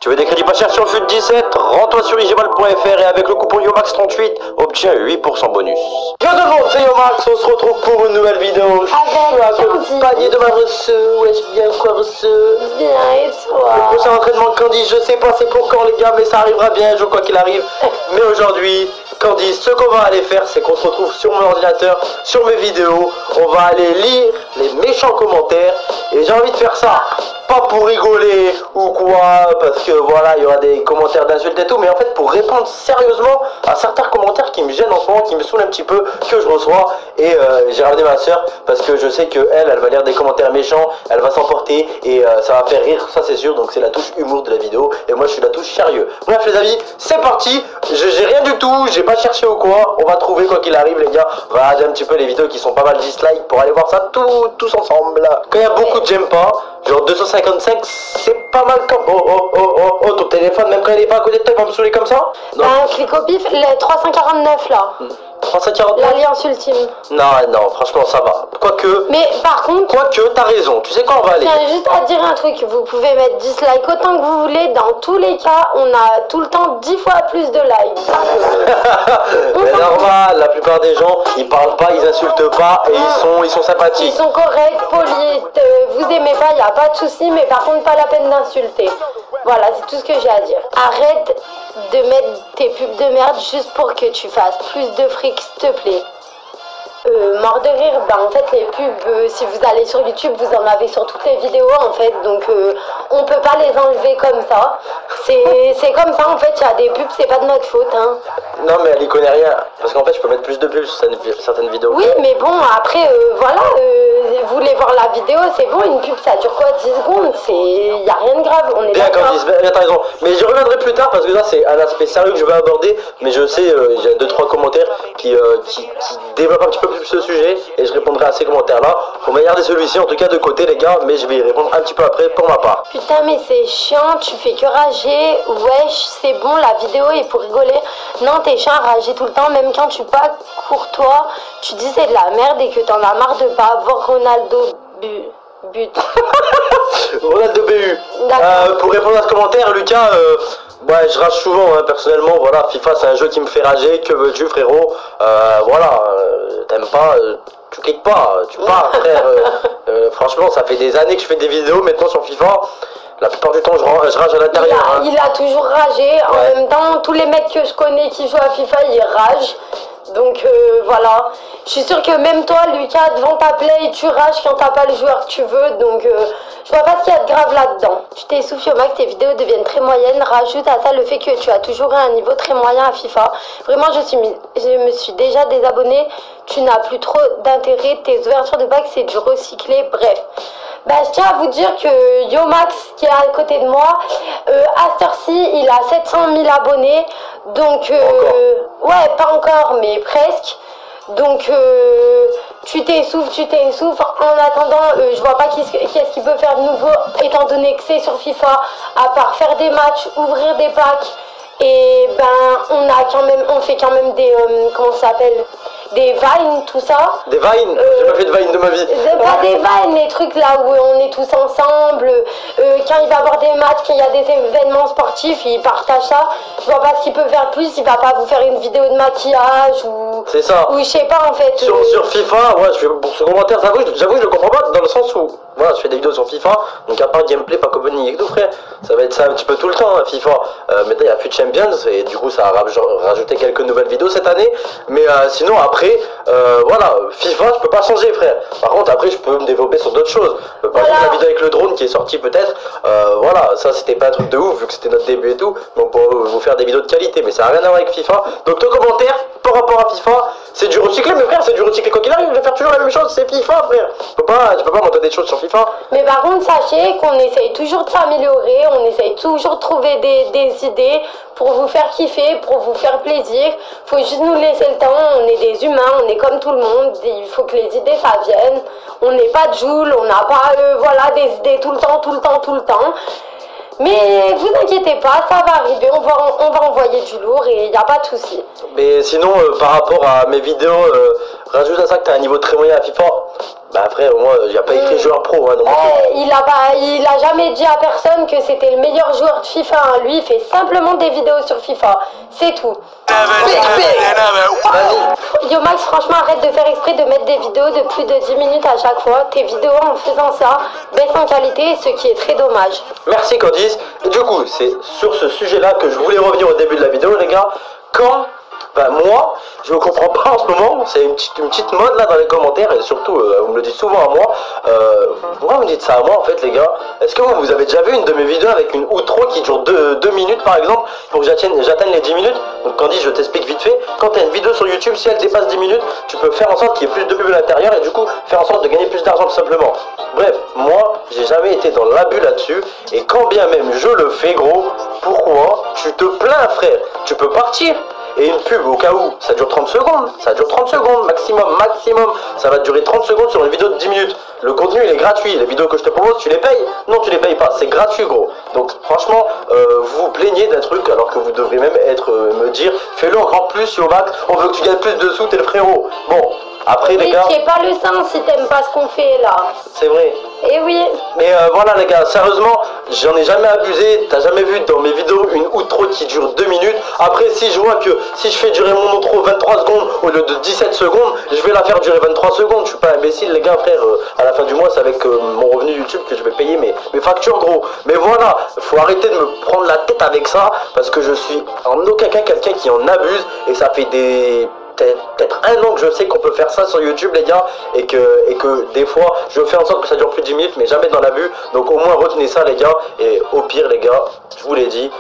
Tu veux des crédits pas chers sur le FUT 17? Rends-toi sur igival.fr et avec le coupon YOMAX38, obtiens 8% bonus. Yo tout le monde, c'est Yomax, on se retrouve pour une nouvelle vidéo. Je suis accompagné de ma reçue, ouais je viens quoi reçue. Bien et toi? Le prochain entraînement de Candice, je sais pas c'est pour quand les gars, mais ça arrivera bien, je crois qu'il arrive. Mais aujourd'hui, Candice, ce qu'on va aller faire, c'est qu'on se retrouve sur mon ordinateur, sur mes vidéos. On va aller lire les méchants commentaires. Et j'ai envie de faire ça, pas pour rigoler ou quoi, parce que voilà, il y aura des commentaires d'insultes et tout, mais en fait pour répondre sérieusement à certains commentaires qui me gênent en ce moment, qui me saoulent un petit peu, que je reçois. Et j'ai ramené ma soeur parce que je sais que elle va lire des commentaires méchants, elle va s'emporter et ça va faire rire, ça c'est sûr. Donc c'est la touche humour de la vidéo et moi je suis la touche sérieux. Bref les amis, c'est parti. J'ai rien du tout, j'ai pas cherché ou quoi. On va trouver quoi qu'il arrive les gars. On va regarder un petit peu les vidéos qui sont pas mal dislikes pour aller voir ça tous ensemble. Quand il y a beaucoup de j'aime pas, genre 255, c'est pas mal comme... Oh, ton téléphone, même quand il est pas à côté de toi, il va me saouler comme ça? Non. Clique au pif, les 349 là. 349? L'alliance ultime. Non, franchement ça va. Quoique... Mais par contre... Quoique, t'as raison. Tu sais quoi, on va aller... Je tiens juste à dire un truc. Vous pouvez mettre dislike autant que vous voulez. Dans tous les cas, on a tout le temps 10 fois plus de likes. Mais normal, la plupart des gens, ils parlent pas, ils insultent pas et ils sont sympathiques. Ils sont corrects, polis. Vous aimez pas, il n'y a pas de souci. Mais par contre, pas la peine d'insulter. Voilà, c'est tout ce que j'ai à dire. Arrête de mettre tes pubs de merde juste pour que tu fasses plus de fric, s'il te plaît. Mort de rire, en fait les pubs, si vous allez sur YouTube, vous en avez sur toutes les vidéos en fait, donc on peut pas les enlever comme ça. C'est comme ça en fait, il y a des pubs, c'est pas de notre faute hein. Non mais elle y connaît rien, parce qu'en fait je peux mettre plus de pubs sur certaines vidéos. Oui mais bon après voilà, vous voulez voir la vidéo, c'est bon, une pub ça dure quoi, 10 secondes, y a rien de grave, on est bien d'accord. Bien t'as raison, mais je reviendrai plus tard parce que là c'est un aspect sérieux que je vais aborder, mais je sais, j'ai 2-3 commentaires qui développent un petit peu plus ce sujet et je répondrai à ces commentaires là. On va garder celui-ci en tout cas de côté les gars, mais je vais y répondre un petit peu après pour ma part. Putain mais c'est chiant, tu fais que rager, wesh c'est bon la vidéo est pour rigoler. Non t'es chiant à rager tout le temps, même quand tu pas courtois, tu dis c'est de la merde et que t'en as marre de pas avoir Ronaldo but. Ronaldo BU. Pour répondre à ce commentaire Lucas, ouais, je rage souvent, hein, personnellement, voilà, FIFA c'est un jeu qui me fait rager, que veux-tu frérot, voilà, t'aimes pas, tu cliques pas, tu pars frère, franchement ça fait des années que je fais des vidéos maintenant sur FIFA, la plupart du temps je rage à l'intérieur. Il a toujours ragé, en même temps tous les mecs que je connais qui jouent à FIFA ils ragent. Donc voilà, je suis sûre que même toi Lucas devant ta play tu rages quand t'as pas le joueur que tu veux, donc je vois pas ce qu'il y a de grave là-dedans. Tu t'essouffles au max, tes vidéos deviennent très moyennes, rajoute à ça le fait que tu as toujours un niveau très moyen à FIFA. Vraiment je me suis déjà désabonnée, tu n'as plus trop d'intérêt, tes ouvertures de bac c'est du recyclé, bref. Je tiens à vous dire que Yomax qui est à côté de moi, à cette heure-ci il a 700 000 abonnés, donc ouais pas encore mais presque, donc tu t'essouffles, en attendant je vois pas qu'est-ce qu'il peut faire de nouveau étant donné que c'est sur FIFA, à part faire des matchs, ouvrir des packs, et on fait quand même des, comment ça s'appelle, des vines, tout ça. Des vines? J'ai pas fait de vines de ma vie. Pas des vines, les trucs là où on est tous ensemble, quand il va y avoir des matchs, quand il y a des événements sportifs, il partage ça. Je vois pas ce qu'il peut faire plus, il va pas vous faire une vidéo de maquillage ou... C'est ça. Ou je sais pas en fait. Sur FIFA, ouais, pour ce commentaire, j'avoue je le comprends pas dans le sens où, voilà, je fais des vidéos sur FIFA, donc à part gameplay, pas compagnie et tout frère, ça va être ça un petit peu tout le temps, hein, FIFA. Maintenant il y a FUT Champions et du coup ça a rajouté quelques nouvelles vidéos cette année, mais sinon après, voilà, FIFA je peux pas changer frère. Par contre après je peux me développer sur d'autres choses. Par exemple la vidéo avec le drone qui est sortie peut-être, voilà, ça c'était pas un truc de ouf vu que c'était notre début et tout, donc pour vous faire des vidéos de qualité, mais ça a rien à voir avec FIFA. Donc ton commentaire par rapport à FIFA, c'est du recyclé, mais frère, c'est du recyclé quoi qu'il arrive, je vais faire toujours la même chose, c'est FIFA frère. Tu peux pas monter des choses sur FIFA. Mais par contre sachez qu'on essaye toujours de s'améliorer, on essaye toujours de trouver des idées pour vous faire kiffer, pour vous faire plaisir. Faut juste nous laisser le temps, on est des humains, on est comme tout le monde, il faut que les idées ça vienne. On n'est pas de Joule, on n'a pas voilà, des idées tout le temps. Mais vous inquiétez pas, ça va arriver, on va envoyer du lourd et il n'y a pas de souci. Mais sinon, par rapport à mes vidéos, rajoute à ça que tu as un niveau très moyen à FIFA. Bah frère, moi, il a pas écrit joueur pro, hein, non. Il a jamais dit à personne que c'était le meilleur joueur de FIFA, hein. Lui, il fait simplement des vidéos sur FIFA, c'est tout. Yomax, franchement, arrête de faire exprès de mettre des vidéos de plus de 10 minutes à chaque fois. Tes vidéos, en faisant ça, baissent en qualité, ce qui est très dommage. Merci Candice. Et du coup, c'est sur ce sujet-là que je voulais revenir au début de la vidéo, les gars. Quand... Ben moi, je ne comprends pas en ce moment, c'est une petite mode là dans les commentaires et surtout, vous me le dites souvent à moi. Pourquoi vous me dites ça à moi en fait les gars? Est-ce que vous avez déjà vu une de mes vidéos avec une outro qui dure 2 minutes par exemple pour que j'atteigne les 10 minutes? Donc Candice, je t'explique vite fait, quand tu as une vidéo sur YouTube, si elle dépasse 10 minutes, tu peux faire en sorte qu'il y ait plus de pub à l'intérieur et du coup faire en sorte de gagner plus d'argent tout simplement. Bref, moi, j'ai jamais été dans l'abus là-dessus et quand bien même je le fais gros, pourquoi tu te plains frère? Tu peux partir. Et une pub au cas où, ça dure 30 secondes, maximum, ça va durer 30 secondes sur une vidéo de 10 minutes. Le contenu il est gratuit, les vidéos que je te propose, tu les payes? Non, tu les payes pas, c'est gratuit gros. Donc franchement, vous vous plaignez d'un truc alors que vous devrez même me dire, fais-le encore plus Yomax, on veut que tu gagnes plus de sous, t'es le frérot. Bon, après les gars... C'est pas le sein si t'aimes pas ce qu'on fait là. C'est vrai. Et oui. Mais voilà les gars, sérieusement, j'en ai jamais abusé. T'as jamais vu dans mes vidéos une outro qui dure 2 minutes. Après, si je vois que si je fais durer mon outro 23 secondes au lieu de 17 secondes, je vais la faire durer 23 secondes. Je suis pas imbécile les gars, frère. À la fin du mois, c'est avec mon revenu YouTube que je vais payer mes factures gros. Mais voilà, faut arrêter de me prendre la tête avec ça parce que je suis en aucun cas quelqu'un qui en abuse et ça fait peut-être 1 an que je sais qu'on peut faire ça sur YouTube les gars et que des fois je fais en sorte que ça dure plus de 10 minutes mais jamais dans l'abus, donc au moins retenez ça les gars. Et au pire les gars, je vous l'ai dit,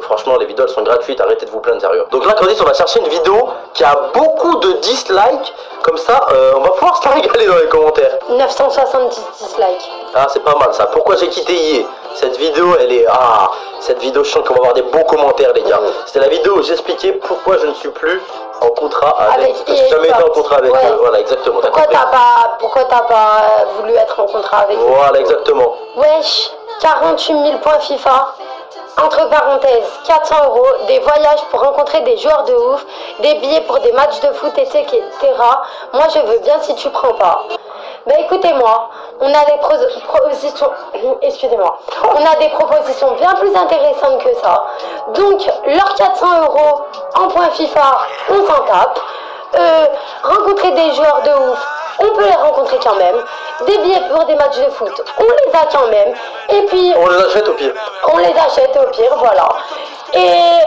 franchement les vidéos elles sont gratuites, arrêtez de vous plaindre sérieux. Donc là Candice, on va chercher une vidéo qui a beaucoup de dislikes, comme ça on va pouvoir se la régaler dans les commentaires. 970 dislikes. Ah c'est pas mal ça. Pourquoi j'ai quitté IE? Cette vidéo elle est... Ah, cette vidéo je sens qu'on va avoir des beaux commentaires les gars. C'était la vidéo où j'expliquais pourquoi je ne suis plus en contrat avec parce que j'ai jamais été en contrat avec eux. Voilà exactement. Pourquoi t'as pas voulu être en contrat avec eux? Voilà exactement. Wesh, 48 000 points FIFA. Entre parenthèses, 400 €, des voyages pour rencontrer des joueurs de ouf, des billets pour des matchs de foot, etc. Moi je veux bien si tu prends pas. Bah écoutez-moi, on a des propositions, excusez-moi, on a des propositions bien plus intéressantes que ça. Donc, leurs 400 € en points FIFA, on s'en tape. Rencontrer des joueurs de ouf, on peut les rencontrer quand même. Des billets pour des matchs de foot, on les a quand même. Et puis... On les achète au pire. On les achète au pire, voilà. Et...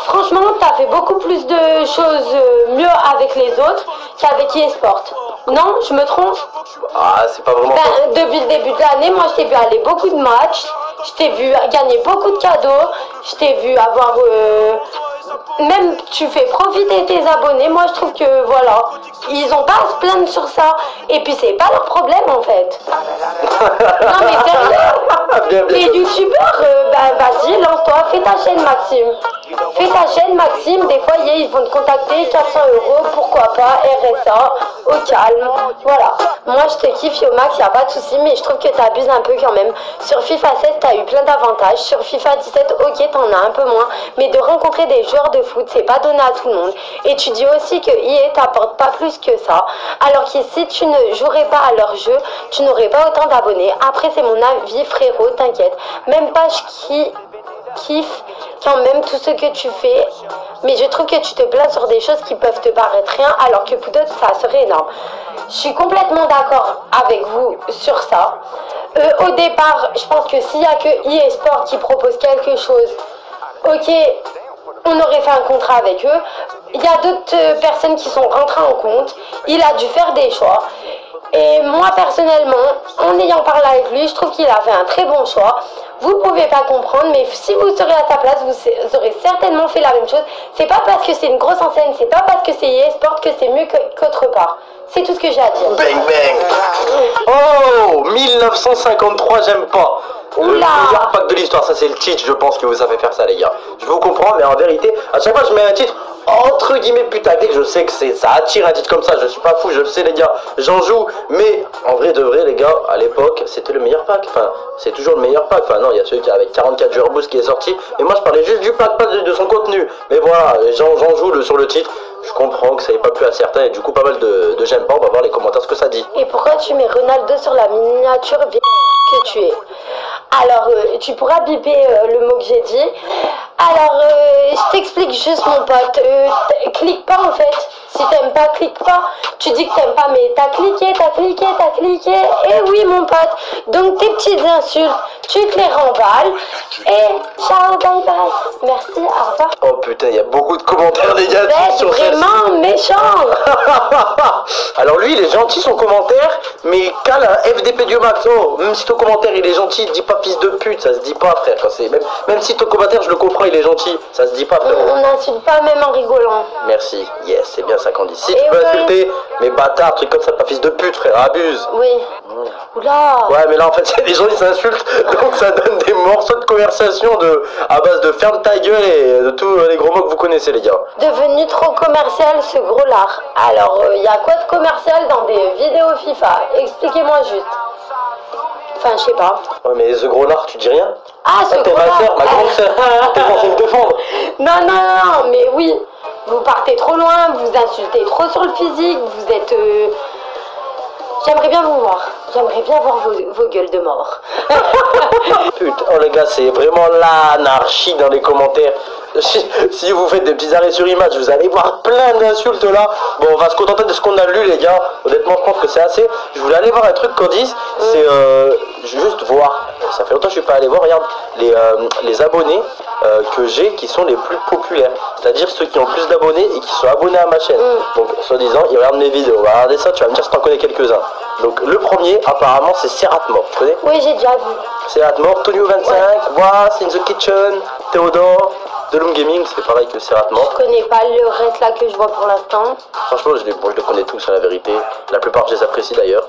Franchement, t'as fait beaucoup plus de choses mieux avec les autres qu'avec eSport. Non, je me trompe? Ah, c'est pas vraiment... Depuis le début de l'année, moi je t'ai vu aller beaucoup de matchs, je t'ai vu gagner beaucoup de cadeaux, je t'ai vu avoir... Même tu fais profiter tes abonnés. Moi je trouve que voilà, ils ont pas à se plaindre sur ça. Et puis c'est pas leur problème en fait. Non mais sérieux. Les youtubeurs, vas-y, lance-toi, fais ta chaîne Maxime. Fais ta chaîne Maxime, des fois ils vont te contacter, 400 €, pourquoi pas, RSA, au calme. Voilà, moi je te kiffe Yomax, y a pas de souci, mais je trouve que t'abuses un peu quand même. Sur FIFA 16 t'as eu plein d'avantages, sur FIFA 17 ok t'en as un peu moins, mais de rencontrer des joueurs de foot c'est pas donné à tout le monde. Et tu dis aussi que EA t'apporte pas plus que ça, alors que si tu ne jouerais pas à leur jeu, tu n'aurais pas autant d'abonnés. Après c'est mon avis frérot, t'inquiète, même pas qui kiffe quand même tout ce que tu fais, mais je trouve que tu te plains sur des choses qui peuvent te paraître rien alors que pour d'autres ça serait énorme. Je suis complètement d'accord avec vous sur ça. Au départ je pense que s'il y a que eSport qui propose quelque chose, ok, on aurait fait un contrat avec eux. Il y a d'autres personnes qui sont rentrées en compte, il a dû faire des choix. Et moi personnellement, en ayant parlé avec lui, je trouve qu'il a fait un très bon choix. Vous pouvez pas comprendre, mais si vous serez à sa place, vous aurez certainement fait la même chose. C'est pas parce que c'est une grosse enseigne, c'est pas parce que c'est eSport que c'est mieux qu'autre part. C'est tout ce que j'ai à dire. Bang bang. Oh, 1953, j'aime pas. Le meilleur pack de l'histoire, ça c'est le titre, je pense que vous savez faire ça les gars. Je vous comprends, mais en vérité, à chaque fois je mets un titre entre guillemets putaclic, je sais que ça attire un titre comme ça, je suis pas fou, je le sais les gars, j'en joue, mais en vrai de vrai les gars, à l'époque c'était le meilleur pack, enfin c'est toujours le meilleur pack, enfin non, il y a celui qui avec 44 joueurs boost qui est sorti, et moi je parlais juste du pack, pas de son contenu, mais voilà, j'en joue sur le titre, Je comprends que ça n'ait pas plu à certains et du coup pas mal de j'aime pas. On va voir les commentaires ce que ça dit. Et pourquoi tu mets Ronaldo sur la miniature que tu es? Alors, tu pourras biper le mot que j'ai dit. Alors, je t'explique juste, mon pote. Clique pas, en fait. Si t'aimes pas, clique pas. Tu dis que t'aimes pas, mais t'as cliqué, t'as cliqué, t'as cliqué. Et oui, mon pote. Donc, tes petites insultes, tu te les remballes. Et ciao, bye bye. Merci, au revoir. Oh putain, il y a beaucoup de commentaires négatifs C'est sur celle-ci. vraiment méchant. Alors lui, il est gentil son commentaire, mais il cale un FDP Dieu Max. Oh, même si ton commentaire il est gentil, dis pas fils de pute, ça se dit pas, frère. Même si ton commentaire, je le comprends, il est gentil, ça se dit pas, frère. On n'insulte pas même en rigolant. Merci, yes, c'est bien ça qu'on dit. Si tu Et peux ouais. insulter, mais bâtard, truc comme ça, pas fils de pute, frère, abuse. Oui. Oula. Ouais, mais là en fait, les gens ils s'insultent, donc ça donne des morceaux de conversation à base de ferme ta gueule et de tous les gros mots que vous connaissez, les gars. Devenu trop commercial ce gros lard. Alors, il y a quoi de commercial dans des vidéos FIFA? Expliquez-moi juste. Enfin, je sais pas. Ouais, mais ce gros lard, tu dis rien? Ah, ce T'es gros ma lard. soeur, ma grande soeur, t'es censé me défendre. Non, mais oui. Vous partez trop loin, vous insultez trop sur le physique, vous êtes... J'aimerais bien vous voir. J'aimerais bien voir vos gueules de mort. Putain, oh les gars, c'est vraiment l'anarchie dans les commentaires. Si vous faites des petits arrêts sur image, vous allez voir plein d'insultes là. Bon, on va se contenter de ce qu'on a lu, les gars. Honnêtement, je pense que c'est assez. Je voulais aller voir un truc Candice. C'est juste voir. Ça fait longtemps que je suis pas allé voir. Regarde les abonnés que j'ai qui sont les plus populaires. C'est-à-dire ceux qui ont le plus d'abonnés et qui sont abonnés à ma chaîne. Donc, soi-disant, ils regardent mes vidéos. On va regarder ça. Tu vas me dire si t'en connais quelques-uns. Donc, le premier, apparemment, c'est Seratmore. Tu connais? Oui, j'ai déjà vu. Seratmore, Tonio25, Was in the Kitchen, Théodore. De Loom Gaming, c'est pareil que Seratmore. Je connais pas le reste là que je vois pour l'instant. Franchement, je les connais tous, la vérité. La plupart, je les apprécie d'ailleurs.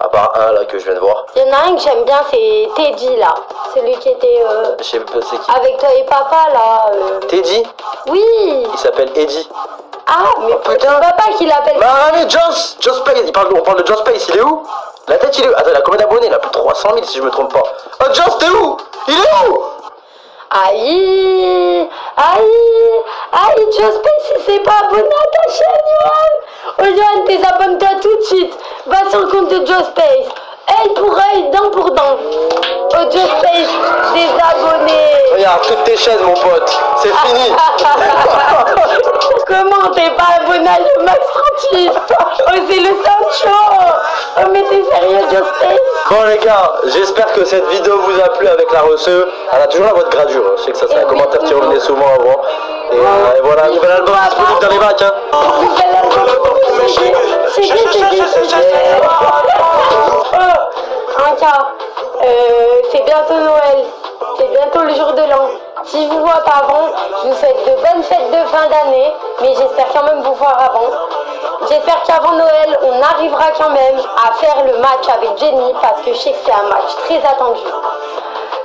À part un là que je viens de voir. Il y en a un que j'aime bien, c'est Teddy là. Celui qui était Je sais pas c'est qui. avec toi et papa là. Teddy. Oui. Il s'appelle Eddie. Ah, mais putain. papa qui l'appelle. Bah mais Joss Space, on parle de Joss Space, il est où? La tête il est où? Attends, il a combien d'abonnés? Il a plus de 300 000 si je me trompe pas. Oh Joss, t'es où? Il est où? Aïe, Joe Space, il s'est pas abonné à ta chaîne, Yohan. Oh, Yohan, désabonne-toi tout de suite. Va sur le compte de Joe Space. Œil pour œil, dent pour dent. Oh, Joe Space, désabonné. Regarde, toutes tes chaînes, mon pote. C'est fini. Comment t'es pas abonné à le Max 38? Oh, c'est le Sancho. Oh, mais t'es sérieux, Joe Space? Bon les gars, j'espère que cette vidéo vous a plu avec la reçue. Elle a toujours la voix de gradure, hein. Je sais que ça c'est un commentaire qui revenait souvent avant. Et voilà, nouvel album disponible dans les bacs, hein. Nouvel album. Un cas, c'est bientôt Noël. C'est bientôt le jour de l'an. Si je vous vois pas avant, je vous souhaite de bonnes fêtes de fin d'année. Mais j'espère quand même vous voir avant. J'espère qu'avant Noël, on arrivera quand même à faire le match avec Jenny. Parce que je sais que c'est un match très attendu.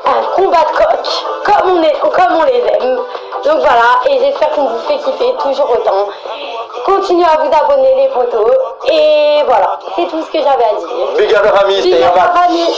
Un combat de coq, comme on les aime. Donc voilà, et j'espère qu'on vous fait kiffer toujours autant. Continuez à vous abonner les potos. Et voilà, c'est tout ce que j'avais à dire. Big up la famille, Big c'était up la Max. famille.